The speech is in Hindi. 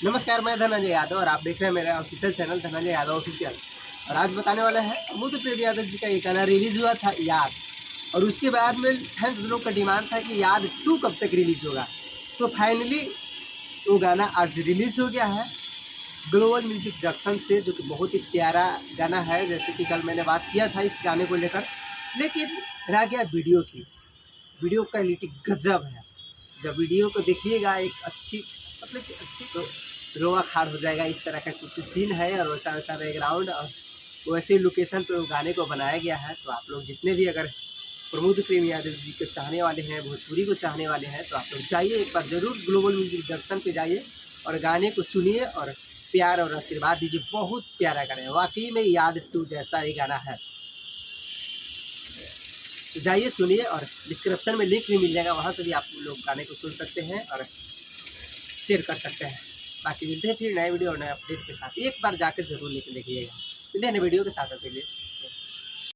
नमस्कार, मैं धनंजय यादव और आप देख रहे हैं मेरा official channel Dhananjay Yadav official. और आज बताने वाले हैं प्रमोद प्रेम यादव जी का ये गाना रिलीज़ हुआ था याद। और उसके बाद में फैंस लोग का डिमांड था कि याद 2 कब तक रिलीज़ होगा। तो फाइनली वो गाना आज रिलीज़ हो गया है ग्लोबल म्यूजिक जंक्शन से, जो कि बहुत ही प्यारा गाना है। जैसे कि कल मैंने बात किया था इस गाने को लेकर, लेकिन रह गया वीडियो की। वीडियो क्वालिटी गजब है। जब वीडियो को देखिएगा एक अच्छी, मतलब कि अच्छी, तो रोआ खाड़ हो जाएगा। इस तरह का कुछ सीन है और वैसा वैसा बैकग्राउंड और वैसे लोकेशन पे वो गाने को बनाया गया है। तो आप लोग जितने भी अगर प्रमोद प्रेम यादव जी के चाहने वाले हैं, भोजपुरी को चाहने वाले हैं, तो आप लोग जाइए एक बार ज़रूर ग्लोबल म्यूजिक जंक्शन पे जाइए और गाने को सुनिए और प्यार और आशीर्वाद दीजिए। बहुत प्यारा गाना है, वाकई में याद 2 जैसा ये गाना है। तो जाइए सुनिए और डिस्क्रिप्शन में लिंक भी मिल जाएगा, वहाँ से भी आप लोग गाने को सुन सकते हैं और शेयर कर सकते हैं। बाकी मिलते हैं फिर नए वीडियो और नए अपडेट के साथ। एक बार जाकर जरूर लेके देखिएगा। मिलते हैं नए वीडियो के साथ, के लिए।